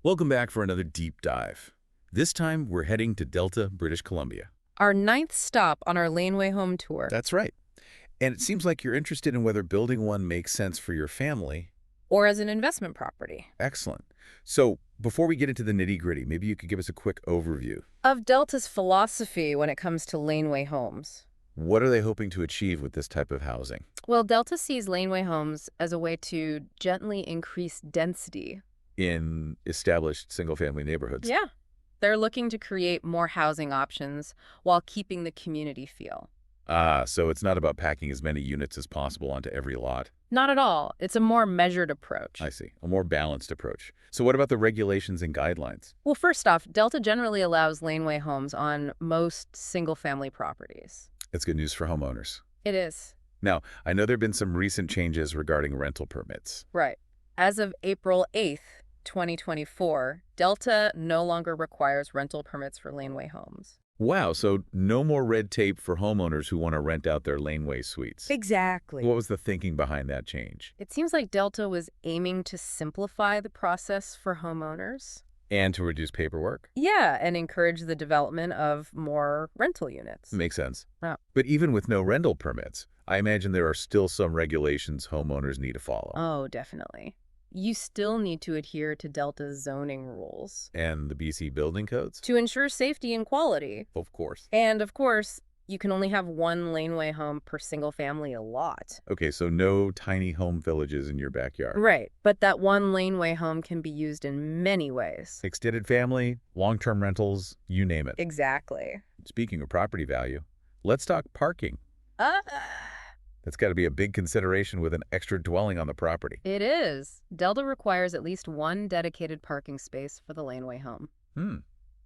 Welcome back for another deep dive. This time, we're heading to Delta, British Columbia. Our ninth stop on our Laneway home tour, That's right. And it seems like you're interested in whether building one makes sense for your family. or as an investment property, Excellent. So, before we get into the nitty-gritty, maybe you could give us a quick overview. of Delta's philosophy when it comes to laneway homes. What are they hoping to achieve with this type of housing? Well, Delta sees laneway homes as a way to gently increase density. In established single-family neighborhoods? Yeah. They're looking to create more housing options while keeping the community feel. Ah, so it's not about packing as many units as possible onto every lot. Not at all. It's a more measured approach. I see. A more balanced approach. So what about the regulations and guidelines? Well, first off, Delta generally allows laneway homes on most single-family properties. That's good news for homeowners. It is. Now, I know there have been some recent changes regarding rental permits. Right. As of April 8th, 2024, Delta no longer requires rental permits for laneway homes. Wow, so no more red tape for homeowners who want to rent out their laneway suites. Exactly. What was the thinking behind that change? It seems like Delta was aiming to simplify the process for homeowners. And to reduce paperwork? Yeah, and encourage the development of more rental units. Makes sense. Yeah. But even with no rental permits, I imagine there are still some regulations homeowners need to follow. Oh, definitely. You still need to adhere to Delta's zoning rules And the BC building codes? to ensure safety and quality. Of course. And of course, you can only have one laneway home per single family lot. Okay, so no tiny home villages in your backyard. Right, but that one laneway home can be used in many ways. Extended family, long-term rentals, you name it. Exactly. Speaking of property value, let's talk parking. Uh, That's got to be a big consideration with an extra dwelling on the property. it is. Delta requires at least one dedicated parking space for the laneway home.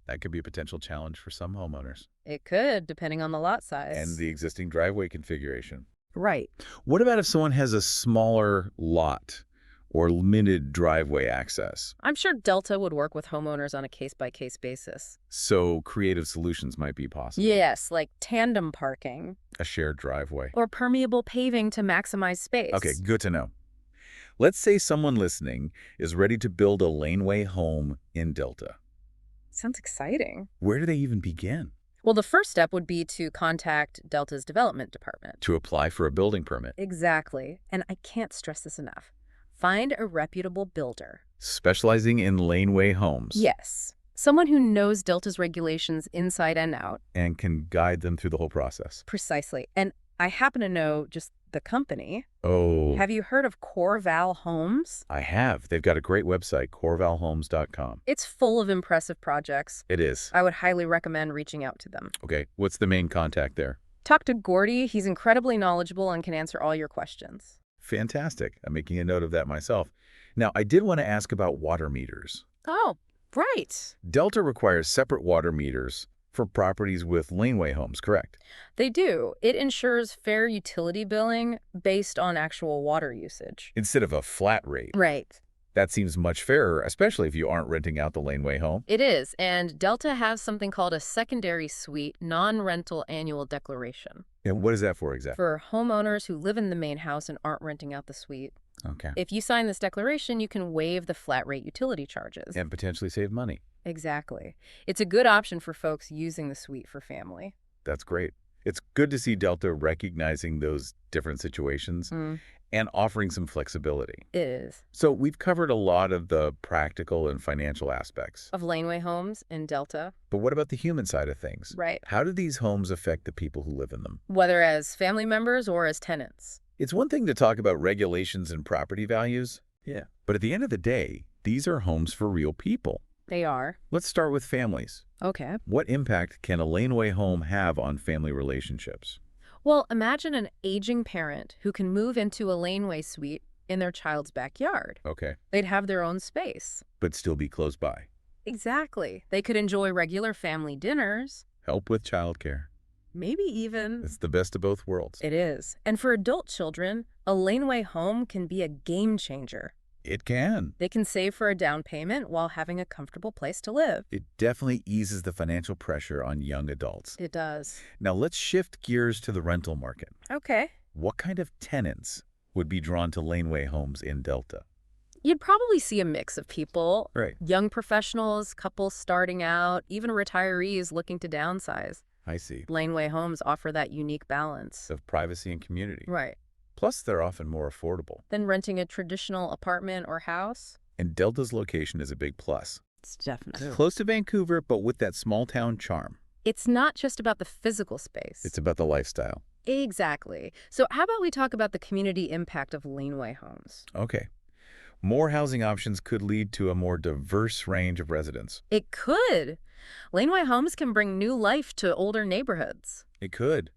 That could be a potential challenge for some homeowners. It could, depending on the lot size. And the existing driveway configuration. Right. What about if someone has a smaller lot or limited driveway access? I'm sure Delta would work with homeowners on a case-by-case basis. So creative solutions might be possible. Yes, like tandem parking A shared driveway. or permeable paving to maximize space. Okay, good to know. Let's say someone listening is ready to build a laneway home in Delta. Sounds exciting. Where do they even begin? Well, the first step would be to contact Delta's development department. To apply for a building permit. Exactly. And I can't stress this enough. Find a reputable builder. Specializing in laneway homes. Yes. Someone who knows Delta's regulations inside and out. And can guide them through the whole process. Precisely. And I happen to know just the company. Oh, Have you heard of Corval Homes? I have. They've got a great website, corvalhomes.com. It's full of impressive projects. It is. I would highly recommend reaching out to them. Okay, what's the main contact there? Talk to Gordy. He's incredibly knowledgeable and can answer all your questions. Fantastic. I'm making a note of that myself. Now, I did want to ask about water meters. Oh, right. Delta requires separate water meters for properties with laneway homes, correct? They do. It ensures fair utility billing based on actual water usage. Instead of a flat rate. Right. That seems much fairer, especially if you aren't renting out the laneway home. It is. And Delta has something called a secondary suite non-rental annual declaration And what is that for exactly? for homeowners who live in the main house and aren't renting out the suite. Okay. If you sign this declaration, you can waive the flat rate utility charges. And potentially save money. Exactly. It's a good option for folks using the suite for family. That's great. It's good to see Delta recognizing those different situations and offering some flexibility. It is. So we've covered a lot of the practical and financial aspects. Of laneway homes in Delta. But what about the human side of things? Right. How do these homes affect the people who live in them? Whether as family members or as tenants. It's one thing to talk about regulations and property values. Yeah. But at the end of the day, these are homes for real people. They are. Let's start with families. Okay. What impact can a laneway home have on family relationships? Well, imagine an aging parent who can move into a laneway suite in their child's backyard. Okay. They'd have their own space. But still be close by. Exactly. They could enjoy regular family dinners. Help with childcare. Maybe even... It's the best of both worlds. It is. And for adult children, a laneway home can be a game changer. It can. They can save for a down payment while having a comfortable place to live. It definitely eases the financial pressure on young adults. It does. Now let's shift gears to the rental market. Okay. What kind of tenants would be drawn to laneway homes in Delta? You'd probably see a mix of people, Right. young professionals, couples starting out, even retirees looking to downsize. I see. Laneway homes offer that unique balance. Of privacy and community. Right. Plus, they're often more affordable. Then renting a traditional apartment or house? And Delta's location is a big plus. It's definitely. Close to Vancouver, but with that small-town charm. It's not just about the physical space. It's about the lifestyle. Exactly. So how about we talk about the community impact of Laneway homes? Okay. More housing options could lead to a more diverse range of residents. It could. Laneway homes can bring new life to older neighborhoods, It could.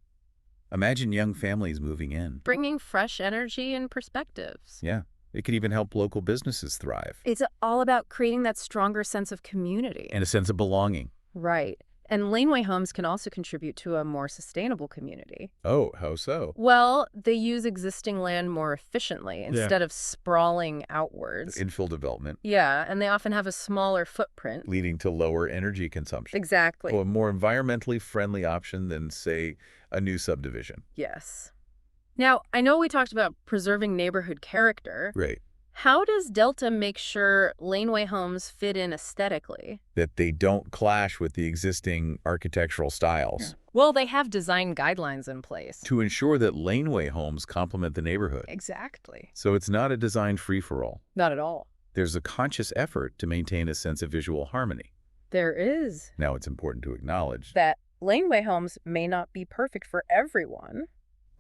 Imagine young families moving in. bringing fresh energy and perspectives. Yeah. It could even help local businesses thrive. It's all about creating that stronger sense of community. And a sense of belonging. Right. And Laneway homes can also contribute to a more sustainable community. Oh, how so? Well, they use existing land more efficiently instead of sprawling outwards. Infill development, Yeah, and they often have a smaller footprint. leading to lower energy consumption. Exactly. Oh, a more environmentally friendly option than, say, a new subdivision. Yes. Now, I know we talked about preserving neighborhood character. Right. How does Delta make sure Laneway homes fit in aesthetically? That they don't clash with the existing architectural styles. Well, they have design guidelines in place. To ensure that laneway homes complement the neighborhood. Exactly. So it's not a design free-for-all. Not at all. There's a conscious effort to maintain a sense of visual harmony. There is. Now, it's important to acknowledge. That Laneway homes may not be perfect for everyone.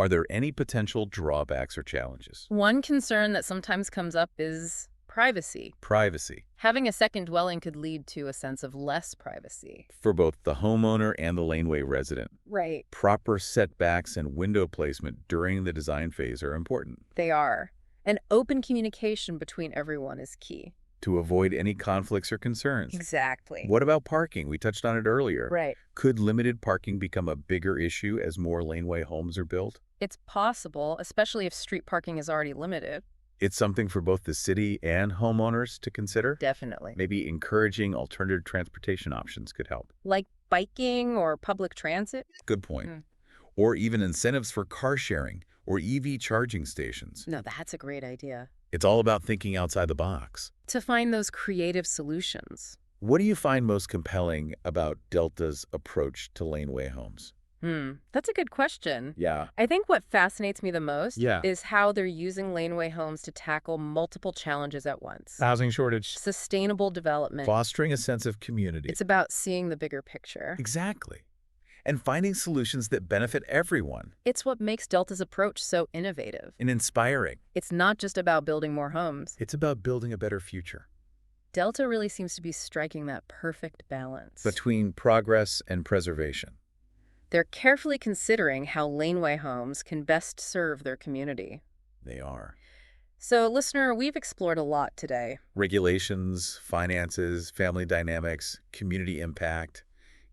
Are there any potential drawbacks or challenges? One concern that sometimes comes up is privacy. Privacy. Having a second dwelling could lead to a sense of less privacy. For both the homeowner and the laneway resident. Right. Proper setbacks and window placement during the design phase are important. They are. And open communication between everyone is key. To avoid any conflicts or concerns. Exactly. What about parking? We touched on it earlier. Right. Could limited parking become a bigger issue as more laneway homes are built? It's possible, especially if street parking is already limited. It's something for both the city and homeowners to consider. Definitely. Maybe encouraging alternative transportation options could help. Like biking or public transit? Good point. Mm. Or even incentives for car sharing or EV charging stations. No, that's a great idea. It's all about thinking outside the box. To find those creative solutions. What do you find most compelling about Delta's approach to laneway homes? That's a good question. Yeah. I think what fascinates me the most Yeah. is how they're using laneway homes to tackle multiple challenges at once. Housing shortage. Sustainable development. Fostering a sense of community. It's about seeing the bigger picture. Exactly. And finding solutions that benefit everyone. It's what makes Delta's approach so innovative. And inspiring. It's not just about building more homes. It's about building a better future. Delta really seems to be striking that perfect balance. Between progress and preservation. They're carefully considering how laneway homes can best serve their community. They are. So, listener, we've explored a lot today. Regulations, finances, family dynamics, community impact,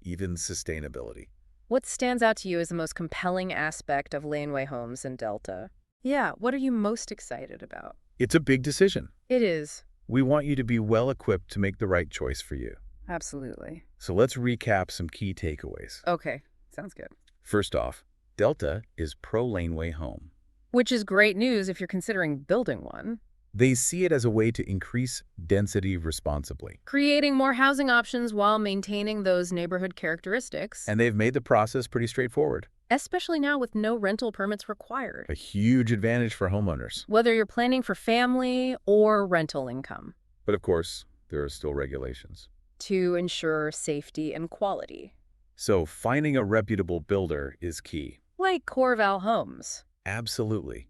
even sustainability. What stands out to you as the most compelling aspect of laneway homes in Delta? Yeah, what are you most excited about? It's a big decision. It is. We want you to be well equipped to make the right choice for you. Absolutely. So let's recap some key takeaways. Okay, sounds good. First off, Delta is pro-laneway home. Which is great news if you're considering building one. They see it as a way to increase density responsibly. Creating more housing options while maintaining those neighborhood characteristics. And they've made the process pretty straightforward. Especially now with no rental permits required. A huge advantage for homeowners. Whether you're planning for family or rental income. But of course, there are still regulations. To ensure safety and quality. So finding a reputable builder is key. Like Corval Homes. Absolutely.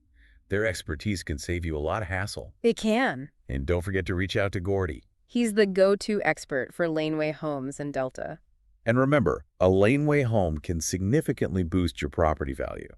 Their expertise can save you a lot of hassle. It can. And don't forget to reach out to Gordy. He's the go-to expert for laneway homes in Delta. And remember, a laneway home can significantly boost your property value.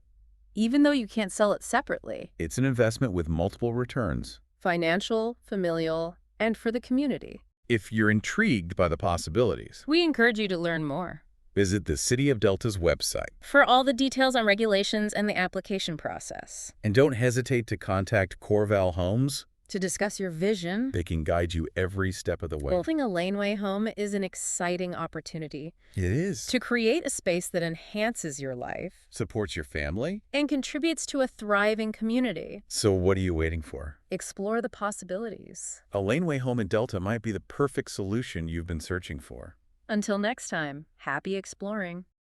Even though you can't sell it separately. It's an investment with multiple returns. Financial, familial, and for the community. If you're intrigued by the possibilities, We encourage you to learn more. visit the City of Delta's website. For all the details on regulations and the application process. And don't hesitate to contact Corval Homes to discuss your vision. They can guide you every step of the way. Building a Laneway home is an exciting opportunity It is. to create a space that enhances your life Supports your family. and contributes to a thriving community. So what are you waiting for? Explore the possibilities. A Laneway home in Delta might be the perfect solution you've been searching for. Until next time, happy exploring.